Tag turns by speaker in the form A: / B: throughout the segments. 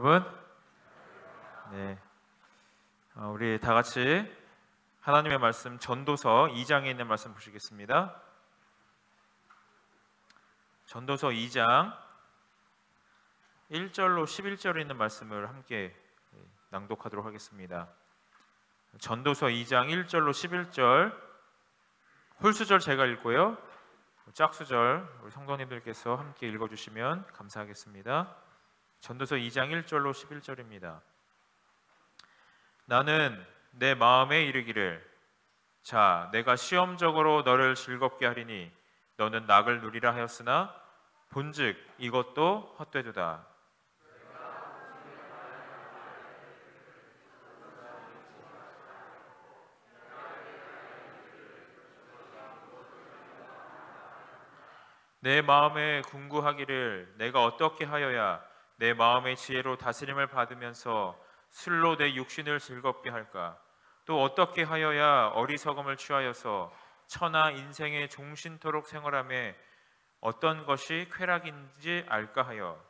A: 여러분, 네, 우리 다 같이 하나님의 말씀 전도서 2장에 있는 말씀 보시겠습니다. 전도서 2장 1절로 11절에 있는 말씀을 함께 낭독하도록 하겠습니다. 전도서 2장 1절로 11절, 홀수절 제가 읽고요, 짝수절 우리 성도님들께서 함께 읽어주시면 감사하겠습니다. 전도서 2장 1절로 11절입니다. 나는 내 마음에 이르기를, 자, 내가 시험적으로 너를 즐겁게 하리니 너는 낙을 누리라 하였으나 본즉 이것도 헛되도다. 내 마음에 궁구하기를, 내가 어떻게 하여야 내 마음의 지혜로 다스림을 받으면서 술로 내 육신을 즐겁게 할까? 또 어떻게 하여야 어리석음을 취하여서 천하 인생의 종신토록 생활함에 어떤 것이 쾌락인지 알까 하여.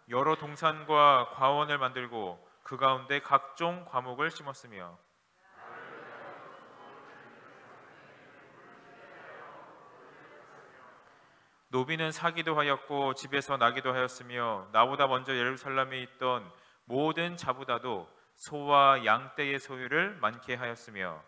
A: 여러 동산과 과원을 만들고 그 가운데 각종 과목을 심었으며, 노비는 사기도 하였고 집에서 나기도 하였으며, 나보다 먼저 예루살렘에 있던 모든 자보다도 소와 양떼의 소유를 많게 하였으며,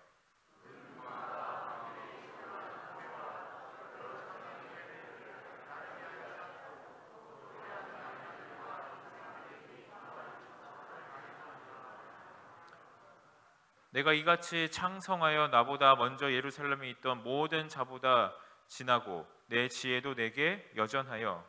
A: 내가 이같이 창성하여 나보다 먼저 예루살렘에 있던 모든 자보다 지나고 내 지혜도 내게 여전하여,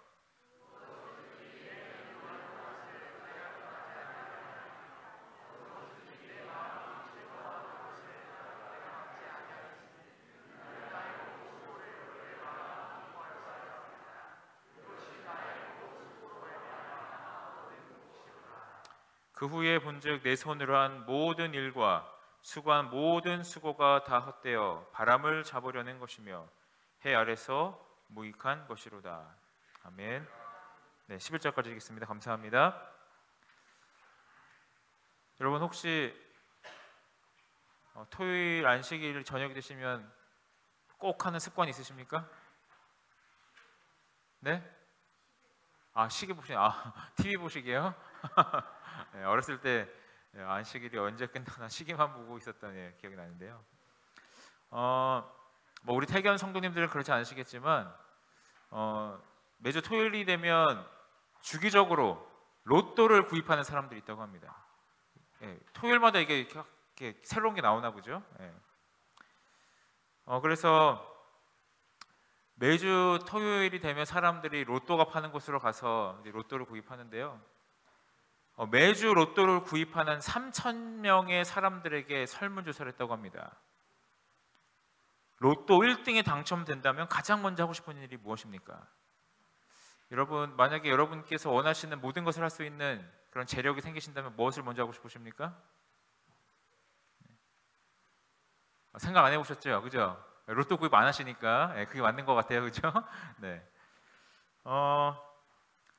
A: 그 후에 본즉 내 손으로 한 모든 일과 수고한 모든 수고가 다 헛되어 바람을 잡으려는 것이며 해 아래서 무익한 것이로다. 아멘. 네, 11절까지 읽겠습니다. 감사합니다. 여러분, 혹시 토요일 안식일 저녁 되시면 꼭 하는 습관 있으십니까? 네? 시계 TV 보시게요? 네, 어렸을 때 안식일이 언제 끝나나 시계만 보고 있었던 기억이 나는데요. 우리 태견 성도님들은 그렇지 않으시겠지만 매주 토요일이 되면 주기적으로 로또를 구입하는 사람들이 있다고 합니다. 토요일마다 이게 이렇게 새로운 게 나오나 보죠. 그래서 매주 토요일이 되면 사람들이 로또가 파는 곳으로 가서 이제 로또를 구입하는데요. 매주 로또를 구입하는 3,000명의 사람들에게 설문조사를 했다고 합니다. 로또 1등에 당첨된다면 가장 먼저 하고 싶은 일이 무엇입니까? 여러분, 만약에 여러분께서 원하시는 모든 것을 할 수 있는 그런 재력이 생기신다면 무엇을 먼저 하고 싶으십니까? 생각 안 해보셨죠? 그죠? 로또 구입 안 하시니까 그게 맞는 것 같아요. 그죠? 네. 한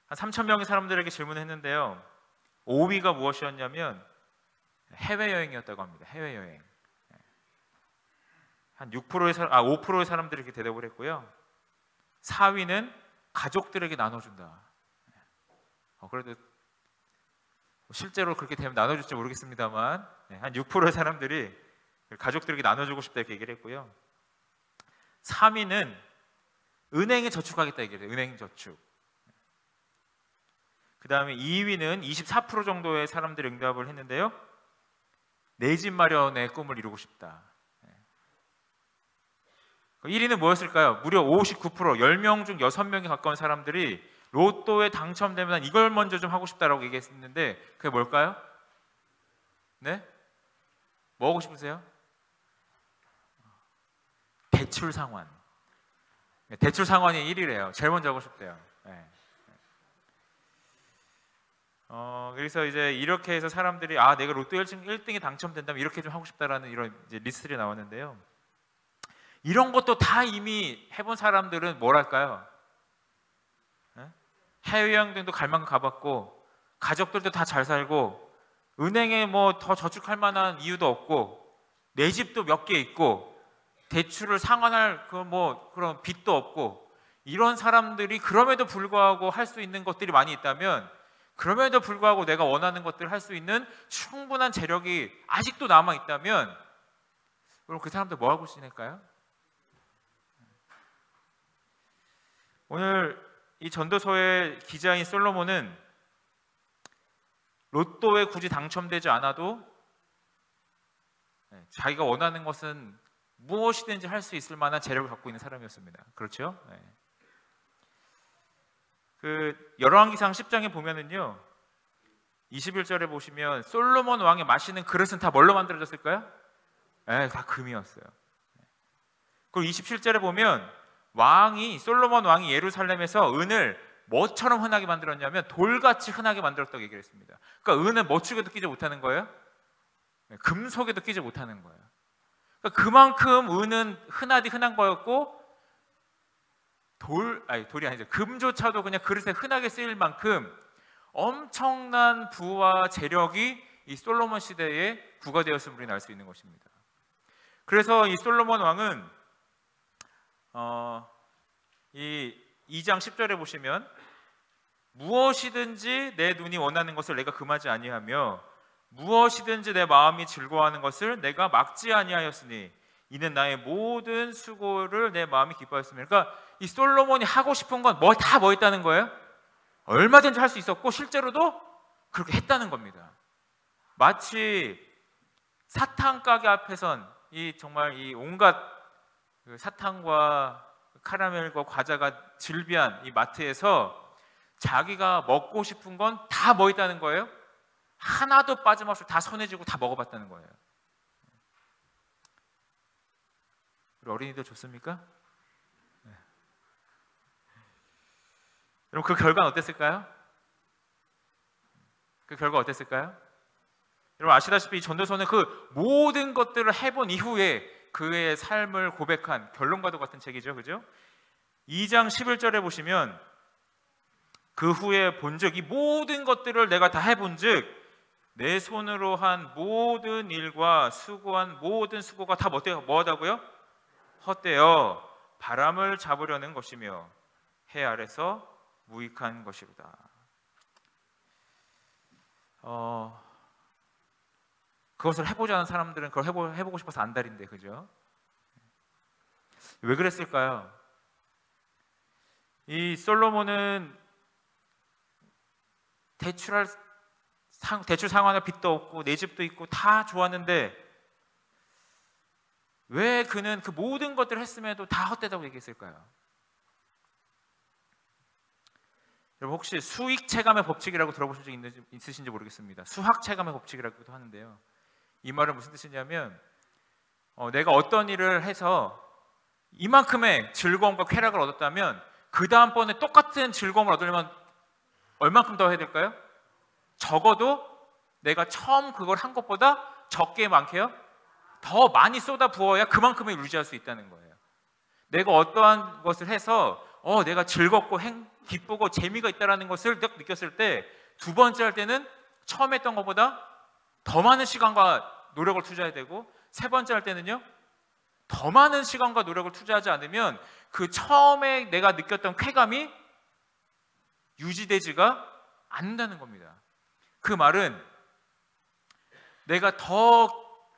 A: 3,000명의 사람들에게 질문했는데요. 5위가 무엇이었냐면 해외여행이었다고 합니다. 해외여행. 한 5%의 사람들이 이렇게 대답을 했고요. 4위는 가족들에게 나눠준다. 그래도 실제로 그렇게 되면 나눠줄지 모르겠습니다만 한 6%의 사람들이 가족들에게 나눠주고 싶다 이렇게 얘기를 했고요. 3위는 은행에 저축하겠다 얘기를 해요. 은행 저축. 그 다음에 2위는 24% 정도의 사람들이 응답을 했는데요. 내 집 마련의 꿈을 이루고 싶다. 1위는 뭐였을까요? 무려 59%, 10명 중 6명에 가까운 사람들이 로또에 당첨되면 이걸 먼저 좀 하고 싶다라고 얘기했는데 그게 뭘까요? 네? 뭐 하고 싶으세요? 대출 상환. 대출 상환이 1위래요. 제일 먼저 하고 싶대요. 그래서 이제 이렇게 해서 사람들이 내가 로또 1등에 당첨된다면 이렇게 좀 하고 싶다라는 이런 이제 리스트들이 나왔는데요. 이런 것도 다 이미 해본 사람들은 뭐랄까요? 해외여행도 갈 만큼 가봤고, 가족들도 다 잘 살고, 은행에 뭐 더 저축할 만한 이유도 없고, 내 집도 몇 개 있고, 대출을 상환할 그런 빚도 없고, 이런 사람들이 그럼에도 불구하고 할 수 있는 것들이 많이 있다면, 그럼에도 불구하고 내가 원하는 것들을 할 수 있는 충분한 재력이 아직도 남아 있다면, 그럼 그 사람들 뭐 하고 지낼까요? 오늘 이 전도서의 기자인 솔로몬은 로또에 굳이 당첨되지 않아도 자기가 원하는 것은 무엇이든지 할 수 있을 만한 재력을 갖고 있는 사람이었습니다. 그렇죠? 그 열왕기상 10장에 보면은요, 21절에 보시면 솔로몬 왕이 마시는 그릇은 다 뭘로 만들어졌을까요? 다 금이었어요. 그리고 27절에 보면 솔로몬 왕이 예루살렘에서 은을 뭐처럼 흔하게 만들었냐면 돌같이 흔하게 만들었다고 얘기를 했습니다. 그러니까 은은 멋지게도 끼지 못하는 거예요. 금속에도 끼지 못하는 거예요. 그러니까 그만큼 은은 흔한 거였고, 돌이 아니죠. 금조차도 그냥 그릇에 흔하게 쓰일 만큼 엄청난 부와 재력이 이 솔로몬 시대에 부과되었음을 우리는 알 수 있는 것입니다. 그래서 이 솔로몬 왕은 이 2장 10절에 보시면 무엇이든지 내 눈이 원하는 것을 내가 금하지 아니하며 무엇이든지 내 마음이 즐거워하는 것을 내가 막지 아니하였으니 이는 나의 모든 수고를 내 마음이 기뻐하였으며. 그러니까 이 솔로몬이 하고 싶은 건 다 있다는 거예요. 얼마든지 할 수 있었고 실제로도 그렇게 했다는 겁니다. 마치 사탕 가게 앞에선 정말 이 온갖 사탕과 카라멜과 과자가 즐비한 이 마트에서 자기가 먹고 싶은 건 다 있다는 거예요. 하나도 빠짐없이 다 손에 쥐고 다 먹어봤다는 거예요. 우리 어린이들 좋습니까? 여러분, 그 결과는 어땠을까요? 그 결과 어땠을까요? 여러분 아시다시피 이 전도서는 그 모든 것들을 해본 이후에 그의 삶을 고백한 결론과도 같은 책이죠. 그죠? 2장 11절에 보시면 그 후에 본즉 이 모든 것들을 내가 다 해본즉 내 손으로 한 모든 일과 수고한 모든 수고가 다 뭐하다고요? 헛되어 바람을 잡으려는 것이며 해 아래서 무익한 것이로다. 그것을 해보자는 사람들은 그걸 해보고 싶어서 안달인데, 그죠? 왜 그랬을까요? 이 솔로몬은 대출 상환할 빚도 없고 내 집도 있고 다 좋았는데 왜 그는 그 모든 것들을 했음에도 다 헛되다고 얘기했을까요? 여러분 혹시 수익 체감의 법칙이라고 들어보신 적 있으신지 모르겠습니다. 수학 체감의 법칙이라고도 하는데요. 이 말은 무슨 뜻이냐면 내가 어떤 일을 해서 이만큼의 즐거움과 쾌락을 얻었다면 그 다음번에 똑같은 즐거움을 얻으려면 얼만큼 더 해야 될까요? 적어도 내가 처음 그걸 한 것보다 적게 많게요? 더 많이 쏟아 부어야 그만큼을 유지할 수 있다는 거예요. 내가 어떠한 것을 해서 내가 즐겁고 기쁘고 재미가 있다는 것을 느꼈을 때 두 번째 할 때는 처음 했던 것보다 더 많은 시간과 노력을 투자해야 되고 세 번째 할 때는요 더 많은 시간과 노력을 투자하지 않으면 그 처음에 내가 느꼈던 쾌감이 유지되지가 않는다는 겁니다. 그 말은 내가 더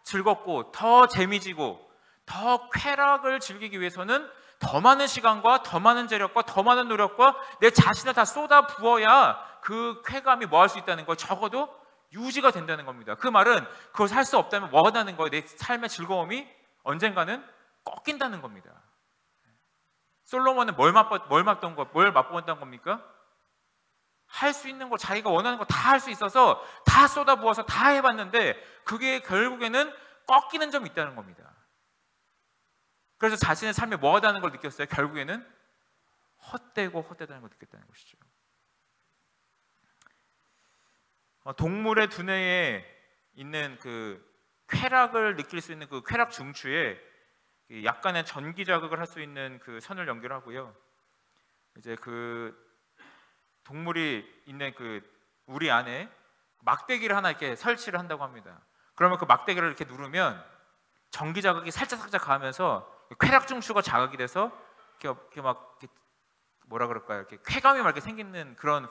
A: 즐겁고 더 재미지고 더 쾌락을 즐기기 위해서는 더 많은 시간과 더 많은 재력과 더 많은 노력과 내 자신을 다 쏟아 부어야 그 쾌감이 뭐 할 수 있다는 거예요. 적어도 유지가 된다는 겁니다. 그 말은 그것을 할 수 없다면 뭐 하다는 거예요? 내 삶의 즐거움이 언젠가는 꺾인다는 겁니다. 솔로몬은 뭘 맛보았던 겁니까? 할 수 있는 거, 자기가 원하는 거 다 할 수 있어서 다 쏟아부어서 다 해봤는데 그게 결국에는 꺾이는 점이 있다는 겁니다. 그래서 자신의 삶에 뭐 하다는 걸 느꼈어요? 결국에는 헛되다는 걸 느꼈다는 것이죠. 동물의 두뇌에 있는 그 쾌락을 느낄 수 있는 그 쾌락 중추에 약간의 전기 자극을 할 수 있는 그 선을 연결하고요. 이제 그 동물이 있는 그 우리 안에 막대기를 하나 이렇게 설치를 한다고 합니다. 그러면 그 막대기를 이렇게 누르면 전기 자극이 살짝 가면서 쾌락 중추가 자극이 돼서 이렇게 막 이렇게 뭐라 그럴까요? 이렇게 쾌감이 막 이렇게 생기는 그런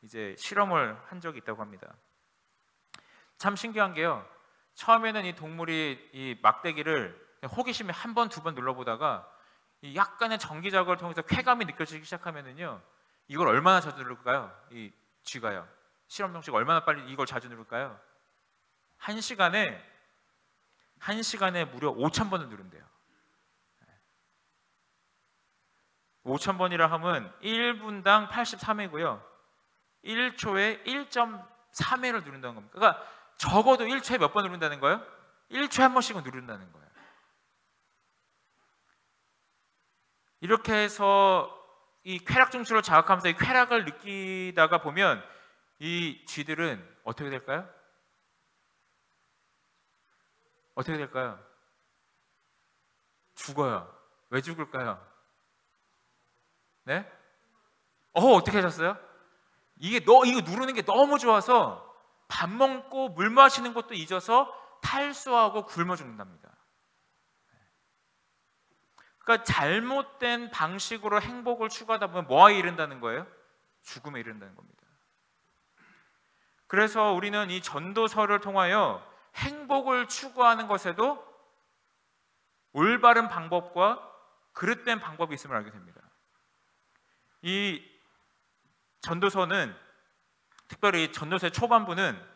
A: 이제 실험을 한 적이 있다고 합니다. 참 신기한 게요. 처음에는 이 동물이 이 막대기를 호기심에 한 번, 두 번 눌러보다가 이 약간의 전기 자극을 통해서 쾌감이 느껴지기 시작하면은요, 이걸 얼마나 자주 누를까요? 이 쥐가요. 실험 정식 얼마나 빨리 이걸 자주 누를까요? 한 시간에 무려 5,000번을 누른대요. 5,000번이라 하면 1분당 83회고요. 1초에 1.3회를 누른다는 겁니다. 그러니까 적어도 1초에 몇 번 누른다는 거예요? 1초에 한 번씩은 누른다는 거예요. 이렇게 해서 이 쾌락 중추를 자극하면서 이 쾌락을 느끼다가 보면 이 쥐들은 어떻게 될까요? 어떻게 될까요? 죽어요. 왜 죽을까요? 네? 어떻게 하셨어요? 이거 누르는 게 너무 좋아서 밥 먹고 물 마시는 것도 잊어서 탈수하고 굶어 죽는답니다. 그러니까 잘못된 방식으로 행복을 추구하다 보면 뭐에 이른다는 거예요? 죽음에 이른다는 겁니다. 그래서 우리는 이 전도서를 통하여 행복을 추구하는 것에도 올바른 방법과 그릇된 방법이 있음을 알게 됩니다. 이 전도서는, 특별히 전도서의 초반부는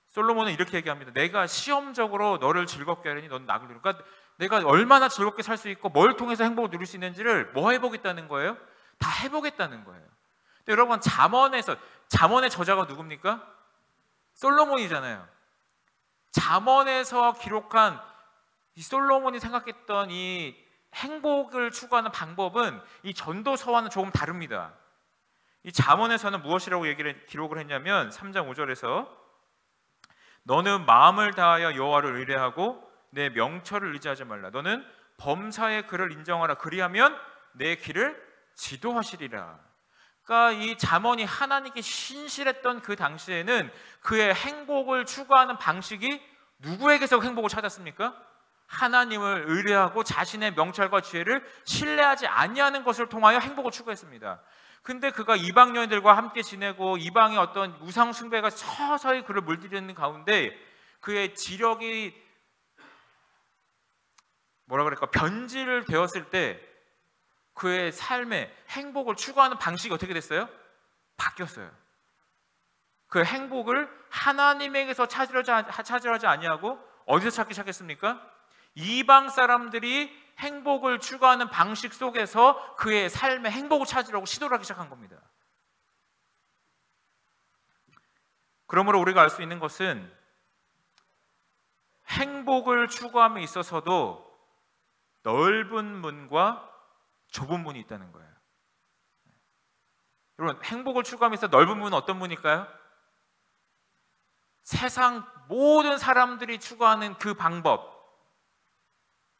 A: 솔로몬은 이렇게 얘기합니다. 내가 시험적으로 너를 즐겁게 하려니 넌 낙을 누려. 그러니까 내가 얼마나 즐겁게 살 수 있고 뭘 통해서 행복을 누릴 수 있는지를 뭐 해보겠다는 거예요? 다 해보겠다는 거예요. 근데 여러분, 잠언의 저자가 누굽니까? 솔로몬이잖아요. 잠언에서 기록한 이 솔로몬이 생각했던 이 행복을 추구하는 방법은 이 전도서와는 조금 다릅니다. 이 잠언에서는 무엇이라고 기록을 했냐면 3장 5절에서 너는 마음을 다하여 여호와를 의뢰하고 내 명철을 의지하지 말라. 너는 범사의 그를 인정하라. 그리하면 내 길을 지도하시리라. 그러니까 이 잠언이 하나님께 신실했던 그 당시에는 그의 행복을 추구하는 방식이 누구에게서 행복을 찾았습니까? 하나님을 의뢰하고 자신의 명철과 지혜를 신뢰하지 아니하는 것을 통하여 행복을 추구했습니다. 근데 그가 이방 여인들과 함께 지내고 이방의 어떤 우상 숭배가 서서히 그를 물들이는 가운데 그의 지력이 변질을 되었을 때 그의 삶의 행복을 추구하는 방식이 어떻게 됐어요? 바뀌었어요. 그 행복을 하나님에게서 찾으려지 아니하고 어디서 찾기 시작했습니까? 이방 사람들이 행복을 추구하는 방식 속에서 그의 삶의 행복을 찾으려고 시도를 하기 시작한 겁니다. 그러므로 우리가 알 수 있는 것은 행복을 추구함에 있어서도 넓은 문과 좁은 문이 있다는 거예요. 여러분, 행복을 추구함에 있어 넓은 문은 어떤 문일까요? 세상 모든 사람들이 추구하는 그 방법,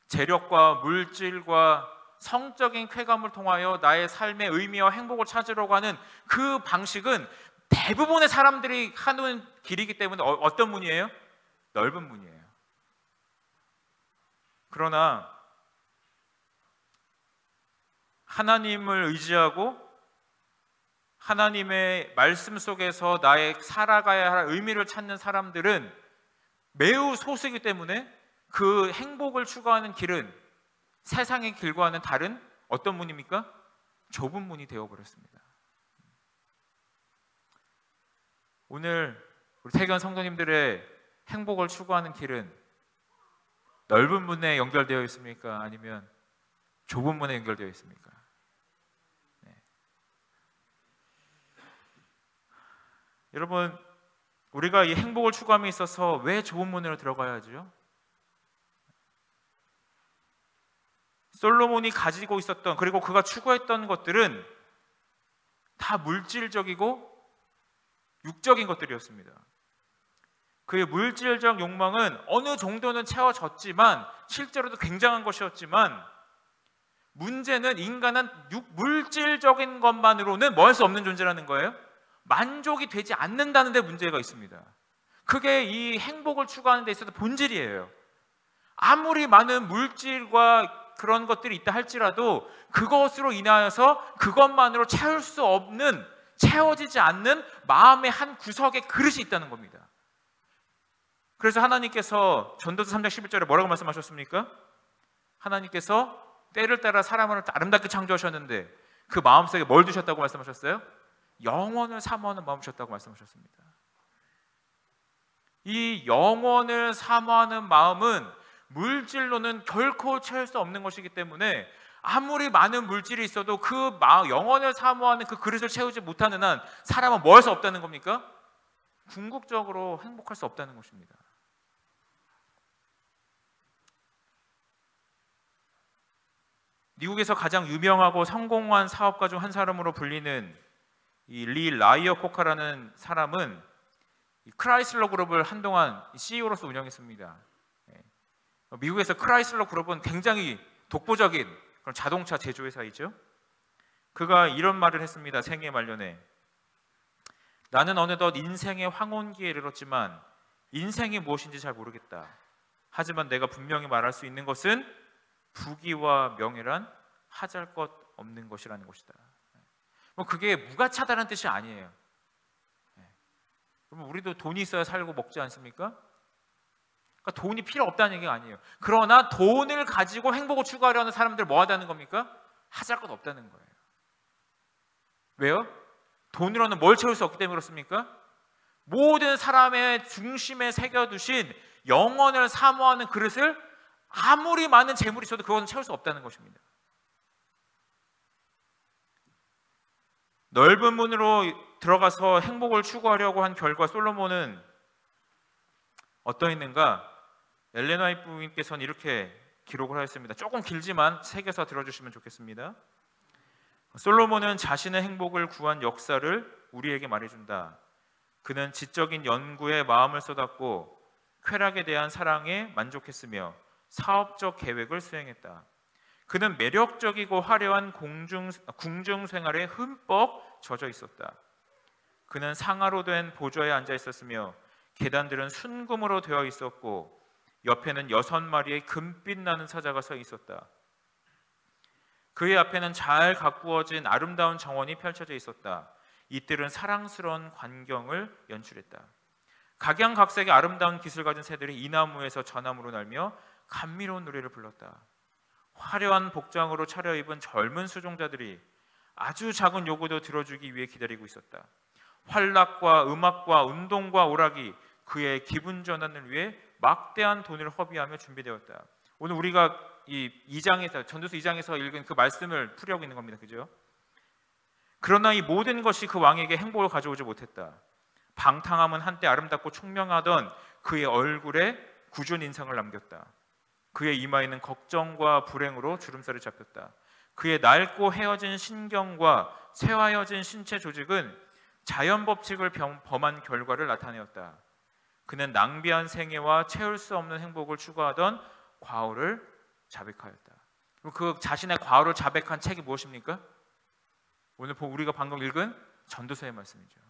A: 재력과 물질과 성적인 쾌감을 통하여 나의 삶의 의미와 행복을 찾으려고 하는 그 방식은 대부분의 사람들이 하는 길이기 때문에 어떤 문이에요? 넓은 문이에요. 그러나 하나님을 의지하고 하나님의 말씀 속에서 나의 살아가야 할 의미를 찾는 사람들은 매우 소수이기 때문에 그 행복을 추구하는 길은 세상의 길과는 다른 어떤 문입니까? 좁은 문이 되어버렸습니다. 오늘 우리 태교한 성도님들의 행복을 추구하는 길은 넓은 문에 연결되어 있습니까? 아니면 좁은 문에 연결되어 있습니까? 네. 여러분, 우리가 이 행복을 추구함에 있어서 왜 좁은 문으로 들어가야 하죠? 솔로몬이 가지고 있었던, 그리고 그가 추구했던 것들은 다 물질적이고 육적인 것들이었습니다. 그의 물질적 욕망은 어느 정도는 채워졌지만 실제로도 굉장한 것이었지만 문제는 인간은 물질적인 것만으로는 뭐 할 수 없는 존재라는 거예요. 만족이 되지 않는다는 데 문제가 있습니다. 그게 이 행복을 추구하는 데 있어서 본질이에요. 아무리 많은 물질과 그런 것들이 있다 할지라도 그것으로 인하여서 그것만으로 채울 수 없는, 채워지지 않는 마음의 한 구석에 그릇이 있다는 겁니다. 그래서 하나님께서 전도서 3장 11절에 뭐라고 말씀하셨습니까? 하나님께서 때를 따라 사람을 아름답게 창조하셨는데 그 마음속에 뭘 두셨다고 말씀하셨어요? 영원을 사모하는 마음을 주셨다고 말씀하셨습니다. 이 영원을 사모하는 마음은 물질로는 결코 채울 수 없는 것이기 때문에 아무리 많은 물질이 있어도 그 영원을 사모하는 그 그릇을 채우지 못하는 한 사람은 뭐 할 수 없다는 겁니까? 궁극적으로 행복할 수 없다는 것입니다. 미국에서 가장 유명하고 성공한 사업가 중 한 사람으로 불리는 이 리 라이어코카라는 사람은 크라이슬러 그룹을 한동안 CEO로서 운영했습니다. 미국에서 크라이슬러 그룹은 굉장히 독보적인 그런 자동차 제조회사이죠. 그가 이런 말을 했습니다. 생애 말년에 나는 어느덧 인생의 황혼기에 이르렀지만 인생이 무엇인지 잘 모르겠다. 하지만 내가 분명히 말할 수 있는 것은 부귀와 명예란 하잘 것 없는 것이라는 것이다. 그게 무가차다는 뜻이 아니에요. 그럼 우리도 돈이 있어야 살고 먹지 않습니까? 그러니까 돈이 필요 없다는 얘기가 아니에요. 그러나 돈을 가지고 행복을 추구하려는 사람들 뭐 하다는 겁니까? 하잘 것 없다는 거예요. 왜요? 돈으로는 뭘 채울 수 없기 때문에 그렇습니까? 모든 사람의 중심에 새겨두신 영원을 사모하는 그릇을 아무리 많은 재물이 있어도 그것은 채울 수 없다는 것입니다. 넓은 문으로 들어가서 행복을 추구하려고 한 결과 솔로몬은 어떠했는가? 엘렌 화이트 부인께서는 이렇게 기록을 하였습니다. 조금 길지만 새겨서 들어주시면 좋겠습니다. 솔로몬은 자신의 행복을 구한 역사를 우리에게 말해준다. 그는 지적인 연구에 마음을 쏟았고 쾌락에 대한 사랑에 만족했으며 사업적 계획을 수행했다. 그는 매력적이고 화려한 궁중 생활에 흠뻑 젖어 있었다. 그는 상아로 된 보좌에 앉아 있었으며 계단들은 순금으로 되어 있었고 옆에는 6마리의 금빛 나는 사자가 서 있었다. 그의 앞에는 잘 가꾸어진 아름다운 정원이 펼쳐져 있었다. 이들은 사랑스러운 광경을 연출했다. 각양각색의 아름다운 깃을 가진 새들이 이 나무에서 저 나무로 날며 감미로운 노래를 불렀다. 화려한 복장으로 차려입은 젊은 수종자들이 아주 작은 요구도 들어주기 위해 기다리고 있었다. 활락과 음악과 운동과 오락이 그의 기분 전환을 위해 막대한 돈을 허비하며 준비되었다. 오늘 우리가 이 2장에서 전도서 2장에서 읽은 그 말씀을 풀이하고 있는 겁니다. 그죠? 그러나 이 모든 것이 그 왕에게 행복을 가져오지 못했다. 방탕함은 한때 아름답고 총명하던 그의 얼굴에 굳은 인상을 남겼다. 그의 이마에는 걱정과 불행으로 주름살이 잡혔다. 그의 낡고 헤어진 신경과 쇠하여진 신체 조직은 자연 법칙을 범한 결과를 나타내었다. 그는 낭비한 생애와 채울 수 없는 행복을 추구하던 과오를 자백하였다. 그 자신의 과오를 자백한 책이 무엇입니까? 오늘 우리가 방금 읽은 전도서의 말씀이죠.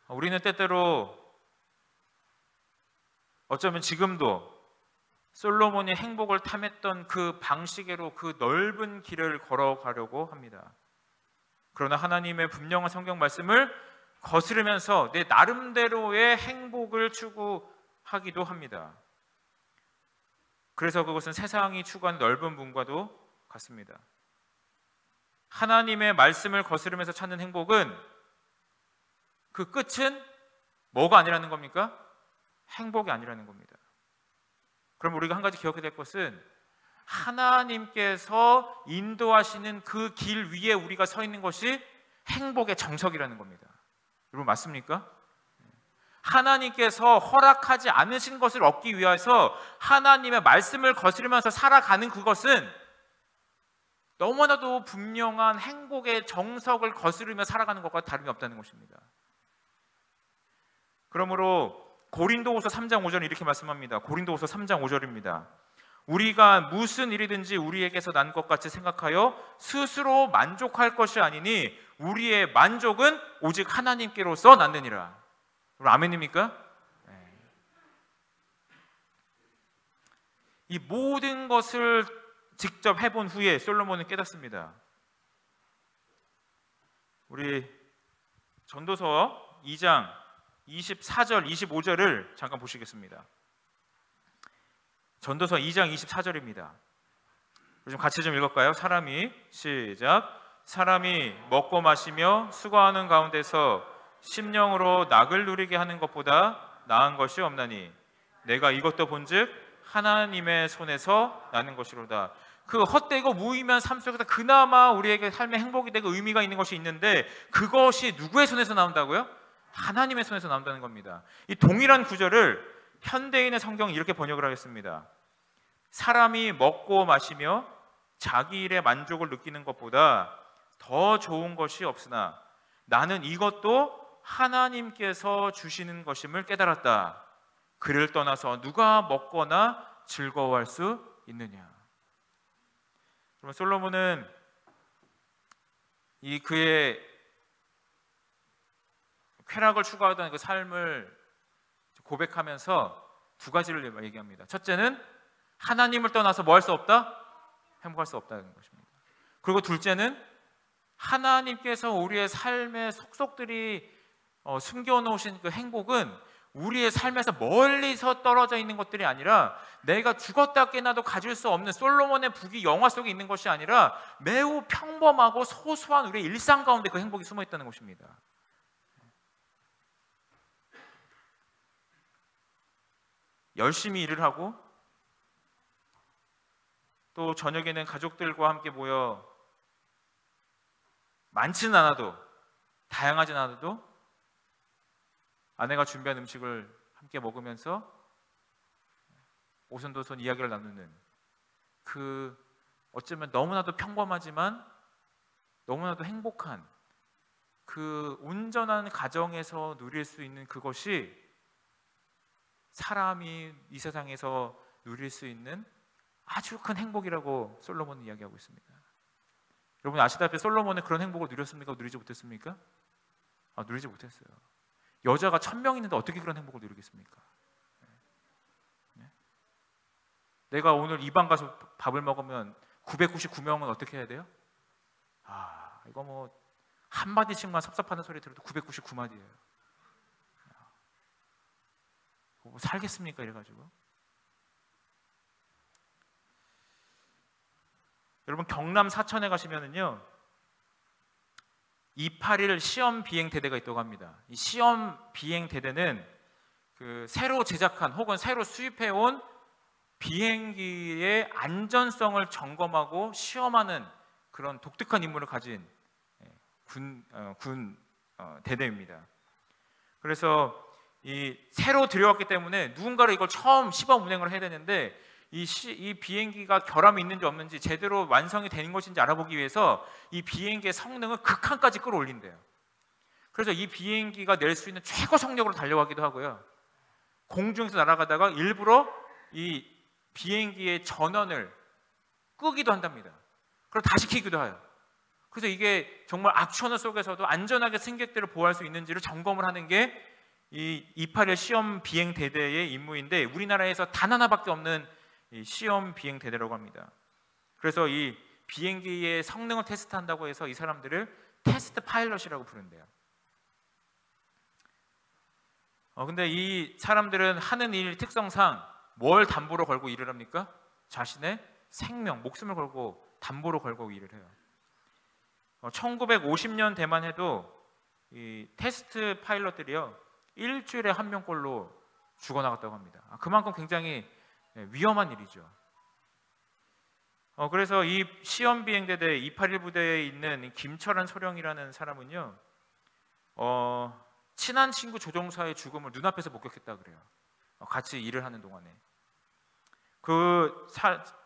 A: 우리는 때때로 어쩌면 지금도 솔로몬이 행복을 탐했던 그 방식으로 그 넓은 길을 걸어가려고 합니다. 그러나 하나님의 분명한 성경 말씀을 거스르면서 내 나름대로의 행복을 추구하기도 합니다. 그래서 그것은 세상이 추구하는 넓은 문과도 같습니다. 하나님의 말씀을 거스르면서 찾는 행복은 그 끝은 뭐가 아니라는 겁니까? 행복이 아니라는 겁니다. 그럼 우리가 한 가지 기억해야 될 것은 하나님께서 인도하시는 그 길 위에 우리가 서 있는 것이 행복의 정석이라는 겁니다. 여러분 맞습니까? 하나님께서 허락하지 않으신 것을 얻기 위해서 하나님의 말씀을 거스르면서 살아가는 그것은 너무나도 분명한 행복의 정석을 거스르며 살아가는 것과 다름이 없다는 것입니다. 그러므로 고린도후서 3장 5절 이렇게 말씀합니다. 고린도후서 3장 5절입니다. 우리가 무슨 일이든지 우리에게서 난 것 같이 생각하여 스스로 만족할 것이 아니니 우리의 만족은 오직 하나님께로서 났느니라. 아멘입니까? 네. 이 모든 것을 직접 해본 후에 솔로몬은 깨닫습니다. 우리 전도서 2장 24절 25절을 잠깐 보시겠습니다. 전도서 2장 24절입니다. 좀 같이 좀 읽을까요? 시작. 사람이 먹고 마시며 수고하는 가운데서 심령으로 낙을 누리게 하는 것보다 나은 것이 없나니 내가 이것도 본즉 하나님의 손에서 나는 것이로다. 그 헛되고 무의미한 삶 속에서 그나마 우리에게 삶의 행복이 되고 의미가 있는 것이 있는데 그것이 누구의 손에서 나온다고요? 하나님의 손에서 나온다는 겁니다. 이 동일한 구절을 현대인의 성경은 이렇게 번역을 하겠습니다. 사람이 먹고 마시며 자기 일에 만족을 느끼는 것보다 더 좋은 것이 없으나 나는 이것도 하나님께서 주시는 것임을 깨달았다. 그를 떠나서 누가 먹거나 즐거워할 수 있느냐. 그러면 솔로몬은 이 그의 쾌락을 추구하던 그 삶을 고백하면서 두 가지를 얘기합니다. 첫째는 하나님을 떠나서 뭐 할 수 없다? 행복할 수 없다는 것입니다. 그리고 둘째는 하나님께서 우리의 삶의 속속들이 숨겨놓으신 그 행복은 우리의 삶에서 멀리서 떨어져 있는 것들이 아니라 내가 죽었다 깨나도 가질 수 없는 솔로몬의 북이 영화 속에 있는 것이 아니라 매우 평범하고 소소한 우리의 일상 가운데 그 행복이 숨어 있다는 것입니다. 열심히 일을 하고 또 저녁에는 가족들과 함께 모여 많지는 않아도 다양하진 않아도 아내가 준비한 음식을 함께 먹으면서 오손도손 이야기를 나누는 그 어쩌면 너무나도 평범하지만 너무나도 행복한 그 온전한 가정에서 누릴 수 있는 그것이 사람이 이 세상에서 누릴 수 있는 아주 큰 행복이라고 솔로몬은 이야기하고 있습니다. 여러분 아시다시피 솔로몬은 그런 행복을 누렸습니까? 누리지 못했습니까? 누리지 못했어요. 여자가 1000명 있는데 어떻게 그런 행복을 누리겠습니까? 네? 내가 오늘 이 방 가서 밥을 먹으면 999명은 어떻게 해야 돼요? 이거 뭐 한마디씩만 섭섭하는 소리 들어도 999마디예요. 뭐 살겠습니까? 이래가지고. 여러분 경남 사천에 가시면은요 281 시험 비행 대대가 있다고 합니다. 이 시험 비행 대대는 그 새로 제작한 혹은 새로 수입해온 비행기의 안전성을 점검하고 시험하는 그런 독특한 임무를 가진 군 대대입니다. 그래서 이 새로 들여왔기 때문에 누군가를 이걸 처음 시범 운행을 해야 되는데 이 비행기가 결함이 있는지 없는지 제대로 완성이 되는 것인지 알아보기 위해서 이 비행기의 성능을 극한까지 끌어올린대요. 그래서 이 비행기가 낼 수 있는 최고 성력으로 달려가기도 하고요. 공중에서 날아가다가 일부러 이 비행기의 전원을 끄기도 한답니다. 그리고 다시 켜기도 해요. 그래서 이게 정말 악천후 속에서도 안전하게 승객들을 보호할 수 있는지를 점검을 하는 게 이 281 시험 비행 대대의 임무인데 우리나라에서 단 하나밖에 없는 이 시험 비행 대대라고 합니다. 그래서 이 비행기의 성능을 테스트한다고 해서 이 사람들을 테스트 파일럿이라고 부른대요. 근데 이 사람들은 하는 일 특성상 뭘 담보로 걸고 일을 합니까? 자신의 생명, 목숨을 걸고 담보로 걸고 일을 해요. 1950년대만 해도 이 테스트 파일럿들이요 일주일에 한 명꼴로 죽어나갔다고 합니다. 그만큼 굉장히 위험한 일이죠. 그래서 이 시험 비행대대 281 부대에 있는 김철한 소령이라는 사람은요 친한 친구 조종사의 죽음을 눈앞에서 목격했다 그래요. 같이 일을 하는 동안에 그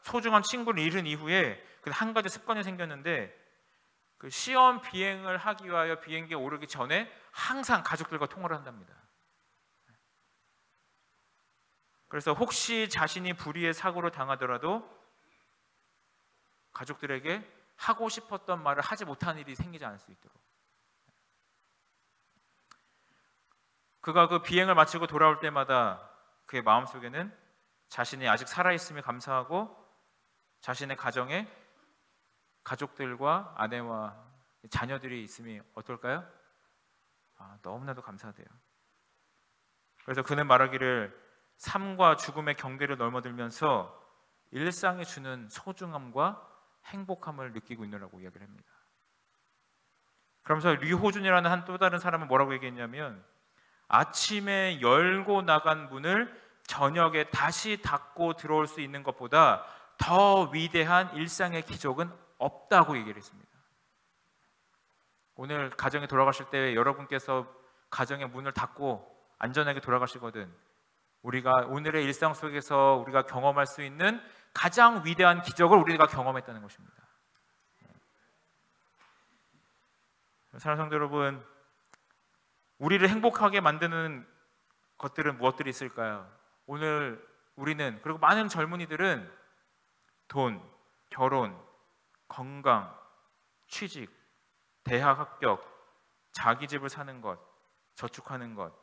A: 소중한 친구를 잃은 이후에 한 가지 습관이 생겼는데 그 시험 비행을 하기 위하여 비행기에 오르기 전에 항상 가족들과 통화를 한답니다. 그래서 혹시 자신이 불의의 사고를 당하더라도 가족들에게 하고 싶었던 말을 하지 못하는 일이 생기지 않을 수 있도록. 그가 그 비행을 마치고 돌아올 때마다 그의 마음속에는 자신이 아직 살아있음에 감사하고 자신의 가정에 가족들과 아내와 자녀들이 있음이 어떨까요? 너무나도 감사하대요. 그래서 그는 말하기를 삶과 죽음의 경계를 넘어들면서 일상이 주는 소중함과 행복함을 느끼고 있느라고 이야기를 합니다. 그러면서 류호준이라는 한 또 다른 사람은 뭐라고 얘기했냐면 아침에 열고 나간 문을 저녁에 다시 닫고 들어올 수 있는 것보다 더 위대한 일상의 기적은 없다고 얘기를 했습니다. 오늘 가정에 돌아가실 때 여러분께서 가정의 문을 닫고 안전하게 돌아가시거든 우리가 오늘의 일상 속에서 우리가 경험할 수 있는 가장 위대한 기적을 우리가 경험했다는 것입니다. 사랑하는 성도 여러분, 우리를 행복하게 만드는 것들은 무엇들이 있을까요? 오늘 우리는 그리고 많은 젊은이들은 돈, 결혼, 건강, 취직, 대학 합격, 자기 집을 사는 것, 저축하는 것,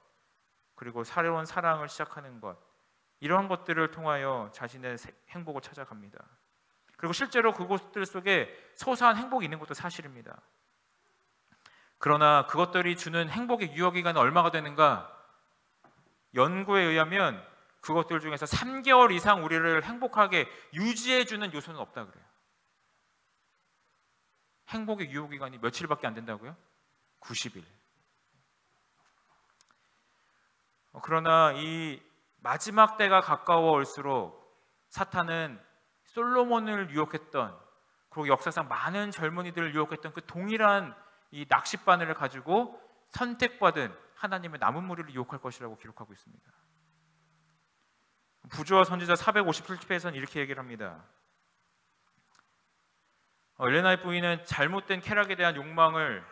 A: 그리고 새로운 사랑을 시작하는 것, 이러한 것들을 통하여 자신의 행복을 찾아갑니다. 그리고 실제로 그것들 속에 소소한 행복이 있는 것도 사실입니다. 그러나 그것들이 주는 행복의 유효기간은 얼마가 되는가? 연구에 의하면 그것들 중에서 3개월 이상 우리를 행복하게 유지해주는 요소는 없다 그래요. 행복의 유효기간이 며칠밖에 안 된다고요? 90일. 그러나 이 마지막 때가 가까워 올수록 사탄은 솔로몬을 유혹했던, 그리고 역사상 많은 젊은이들을 유혹했던 그 동일한 이 낚싯바늘을 가지고 선택받은 하나님의 남은 무리를 유혹할 것이라고 기록하고 있습니다. 부조와 선지자 457페에서는 이렇게 얘기를 합니다. 엘레나의 부인은 잘못된 쾌락에 대한 욕망을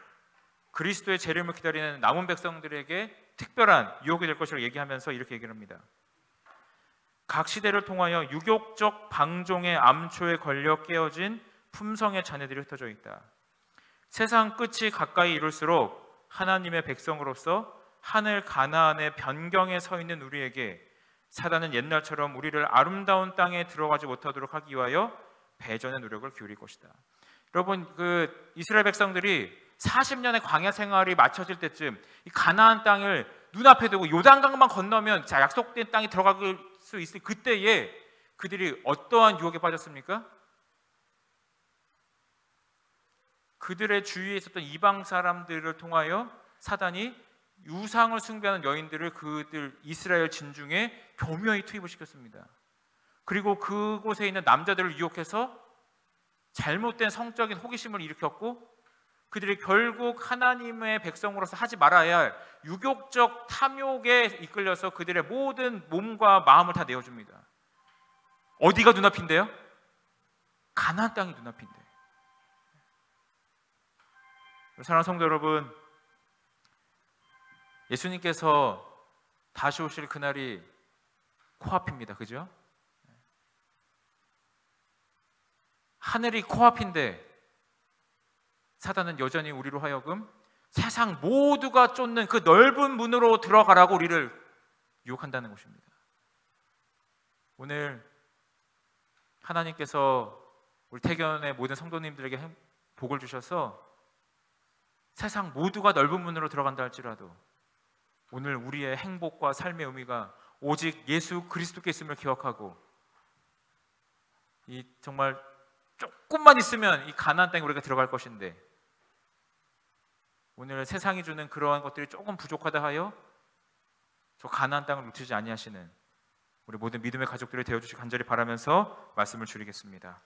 A: 그리스도의 재림을 기다리는 남은 백성들에게 특별한 유혹이 될 것이라고 얘기하면서 이렇게 얘기를 합니다. 각 시대를 통하여 유욕적 방종의 암초에 걸려 깨어진 품성의 자녀들이 흩어져 있다. 세상 끝이 가까이 이룰수록 하나님의 백성으로서 하늘 가나안의 변경에 서 있는 우리에게 사단은 옛날처럼 우리를 아름다운 땅에 들어가지 못하도록 하기 위하여 배전의 노력을 기울일 것이다. 여러분, 그 이스라엘 백성들이 40년의 광야 생활이 마쳐질 때쯤 이 가나안 땅을 눈앞에 두고 요단강만 건너면 자 약속된 땅에 들어갈 수 있을 그때에 그들이 어떠한 유혹에 빠졌습니까? 그들의 주위에 있었던 이방 사람들을 통하여 사단이 유상을 숭배하는 여인들을 그들 이스라엘 진중에 교묘히 투입을 시켰습니다. 그리고 그곳에 있는 남자들을 유혹해서 잘못된 성적인 호기심을 일으켰고 그들이 결국 하나님의 백성으로서 하지 말아야 할 유욕적 탐욕에 이끌려서 그들의 모든 몸과 마음을 다 내어줍니다. 어디가 눈앞인데요? 가나안 땅이 눈앞인데. 사랑하는 성도 여러분, 예수님께서 다시 오실 그날이 코앞입니다. 그죠? 하늘이 코앞인데 사단은 여전히 우리로 하여금 세상 모두가 쫓는 그 넓은 문으로 들어가라고 우리를 유혹한다는 것입니다. 오늘 하나님께서 우리 태견의 모든 성도님들에게 복을 주셔서 세상 모두가 넓은 문으로 들어간다 할지라도 오늘 우리의 행복과 삶의 의미가 오직 예수 그리스도께 있음을 기억하고 이 정말 조금만 있으면 이 가나안 땅에 우리가 들어갈 것인데 오늘 세상이 주는 그러한 것들이 조금 부족하다 하여 저 가나안 땅을 놓치지 아니하시는 우리 모든 믿음의 가족들이 되어주시기 간절히 바라면서 말씀을 줄이겠습니다.